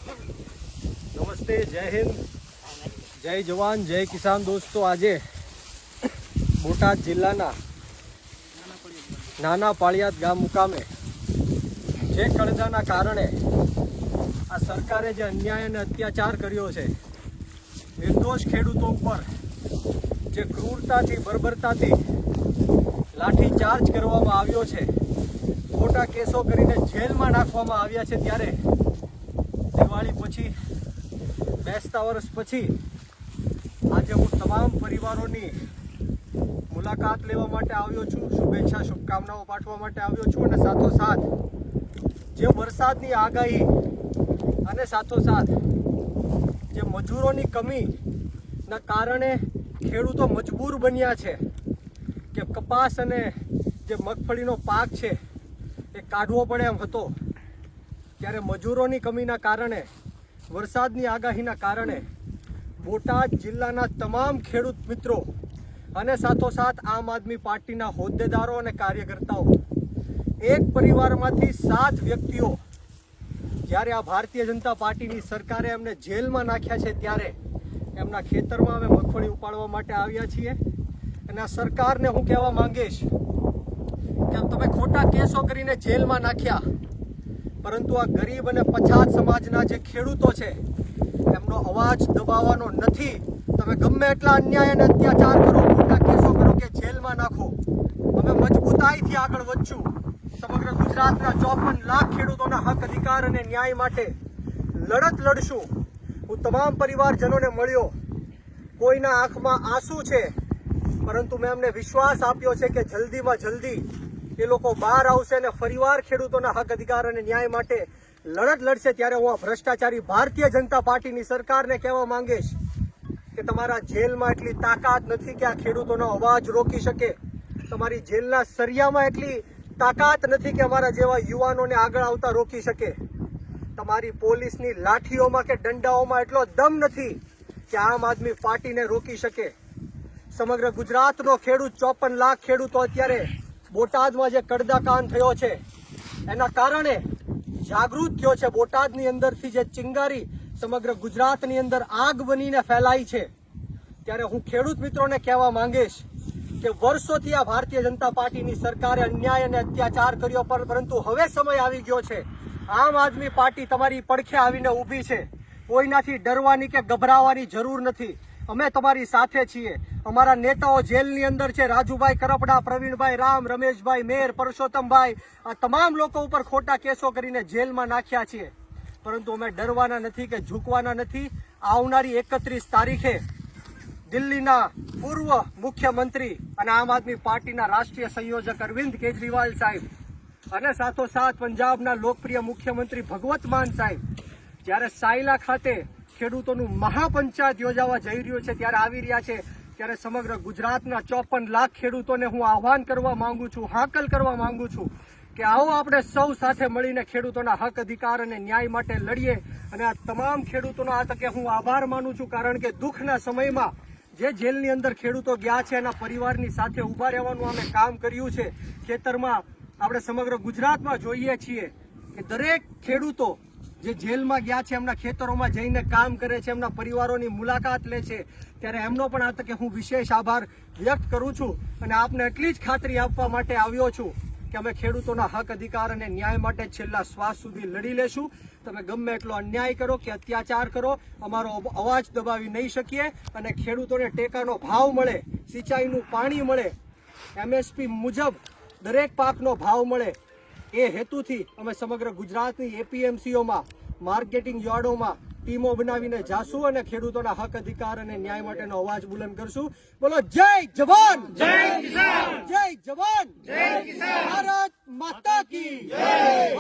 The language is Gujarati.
નમસ્તે, જય હિન્દ, જય જવાન, જય કિસાન. દોસ્તો, આજે બોટાદ જિલ્લાના નાના પાળિયાદ ગામ મુકામે જે કળજાના કારણે આ સરકારે જે અન્યાય અને અત્યાચાર કર્યો છે, નિર્દોષ ખેડૂતો ઉપર જે ક્રૂરતાથી બર્બરતાથી લાઠીચાર્જ કરવામાં આવ્યો છે, ખોટા કેસો કરીને જેલમાં નાખવામાં આવ્યા છે, ત્યારે દિવાળી પછી, બેસતા વર્ષ પછી આજે હું તમામ પરિવારોની મુલાકાત લેવા માટે આવ્યો છું, શુભેચ્છા શુભકામનાઓ પાઠવવા માટે આવ્યો છું. અને સાથોસાથ જે વરસાદની આગાહી અને સાથોસાથ જે મજૂરોની કમીના કારણે ખેડૂતો મજબૂર બન્યા છે કે કપાસ અને જે મગફળીનો પાક છે એ કાઢવો પડે એમ હતો, ત્યારે મજૂરોની કમીના કારણે, વરસાદની આગાહીના કારણે બોટાદ જિલ્લાના તમામ ખેડૂત મિત્રો અને સાથોસાથ આમ આદમી પાર્ટીના હોદ્દેદારો અને કાર્યકર્તાઓ, એક પરિવારમાંથી 7 વ્યક્તિઓ જ્યારે આ ભારતીય જનતા પાર્ટીની સરકારે એમને જેલમાં નાખ્યા છે, ત્યારે એમના ખેતરમાં અમે મગફળી ઉપાડવા માટે આવ્યા છીએ. અને આ સરકારને હું કહેવા માંગીશ કે તમે ખોટા કેસો કરીને જેલમાં નાખ્યા, પરંતુ આ ગરીબ અને પછાત સમાજના જે ખેડૂતો છે એમનો અવાજ દબાવવાનો નથી. તમે ગમે એટલા અન્યાય અને અત્યાચાર કરો, ખોટા કેસો કરો કે જેલમાં નાખો, અમે મજબૂતાઈથી આગળ વધશું. સમગ્ર ગુજરાતના 54 લાખ ખેડૂતોના હક, અધિકાર અને ન્યાય માટે લડત લડશું. હું તમામ પરિવારજનોને મળ્યો, કોઈના આંખમાં આંસુ છે, પરંતુ મેં એમને વિશ્વાસ આપ્યો છે કે જલ્દીમાં જલ્દી એ લોકો બહાર આવશે અને ફરીવાર ખેડૂતોના હક, અધિકાર અને ન્યાય માટે લડત લડશે. ત્યારે હું આ ભ્રષ્ટાચારી ભારતીય જનતા પાર્ટીની સરકારને કહેવા માંગીશ કે તમારા જેલમાં એટલી તાકાત નથી કે આ ખેડૂતોનો અવાજ રોકી શકે. તમારી જેલના સરિયામાં એટલી તાકાત નથી કે અમારા જેવા યુવાનોને આગળ આવતા રોકી શકે. તમારી પોલીસની લાઠીઓમાં કે દંડાઓમાં એટલો દમ નથી કે આમ આદમી પાર્ટીને રોકી શકે. સમગ્ર ગુજરાતનો ખેડૂત, 54 લાખ ખેડૂતો અત્યારે બોટાદમાં જે કડદાકાંડ થયો છે એના કારણે જાગૃત થયો છે. બોટાદની અંદરથી જે ચિંગારી સમગ્ર ગુજરાતની અંદર આગ બનીને ફેલાઈ છે, ત્યારે હું ખેડૂત મિત્રોને કહેવા માંગીશ કે વર્ષોથી આ ભારતીય જનતા પાર્ટીની સરકારે અન્યાય અને અત્યાચાર કર્યો, પરંતુ હવે સમય આવી ગયો છે. આમ આદમી પાર્ટી તમારી પડખે આવીને ઊભી છે. કોઈનાથી ડરવાની કે ગભરાવાની જરૂર નથી. અમે તમારી સાથે છીએ. અમારા નેતાઓ જેલની અંદર છે, રાજુભાઈ કરપડા, પ્રવીણભાઈ રામ, રમેશભાઈ મેર, પરસોત્તમભાઈ, આ તમામ લોકો ઉપર ખોટા કેસો કરીને જેલમાં નાખ્યા છીએ, પરંતુ અમે ડરવાના નથી કે ઝૂકવાના નથી. આવનારી 31 તારીખે દિલ્હીના પૂર્વ મુખ્યમંત્રી અને આમ આદમી પાર્ટીના રાષ્ટ્રીય સંયોજક અરવિંદ કેજરીવાલ સાહેબ અને સાથોસાથ પંજાબના લોકપ્રિય મુખ્યમંત્રી ભગવત માન સાહેબ જ્યારે સાયલા ખાતે ખેડૂતોનું મહાપંચાયત યોજાવા જઈ રહ્યું છે, ત્યારે આવી રહ્યા છે, ત્યારે સમગ્ર ગુજરાતના 54 લાખ ખેડૂતોને હું આહવાન કરવા માંગુ છું, હાકલ કરવા માંગુ છું કે આવો આપણે સૌ સાથે મળીને ખેડૂતોના હક, અધિકાર અને ન્યાય માટે લડીએ. અને આ તમામ ખેડૂતોનો આ તકે હું આભાર માનું છું, કારણ કે દુઃખના સમયમાં જે જેલની અંદર ખેડૂતો ગયા છે એના પરિવારની સાથે ઊભા રહેવાનું અમે કામ કર્યું છે. ખેતરમાં આપણે સમગ્ર ગુજરાતમાં જોઈએ છીએ કે દરેક ખેડૂતો જે જેલમાં ગયા છે એમના ખેતરોમાં જઈને કામ કરે છે, એમના પરિવારોની મુલાકાત લે છે, ત્યારે એમનો પણ આ તકે હું વિશેષ આભાર વ્યક્ત કરું છું. અને આપને એટલી જ ખાતરી આપવા માટે આવ્યો છું કે અમે ખેડૂતોના હક, અધિકાર અને ન્યાય માટે છેલ્લા શ્વાસ સુધી લડી લેશું. તમે ગમે એટલો અન્યાય કરો કે અત્યાચાર કરો, અમારો અવાજ દબાવી નહીં શકીએ. અને ખેડૂતોને ટેકાનો ભાવ મળે, સિંચાઈનું પાણી મળે, MSP મુજબ દરેક પાકનો ભાવ મળે, એ હેતુથી અમે સમગ્ર ગુજરાતની APMCઓમાં, માર્કેટિંગ યાર્ડોમાં ટીમો બનાવીને જાશું અને ખેડૂતોના હક, અધિકાર અને ન્યાય માટેનો અવાજ બુલંદ કરશું. બોલો જય જવાન, જય કિસાન, જય જવાન, જય કિસાન, ભારત માતા કી જય.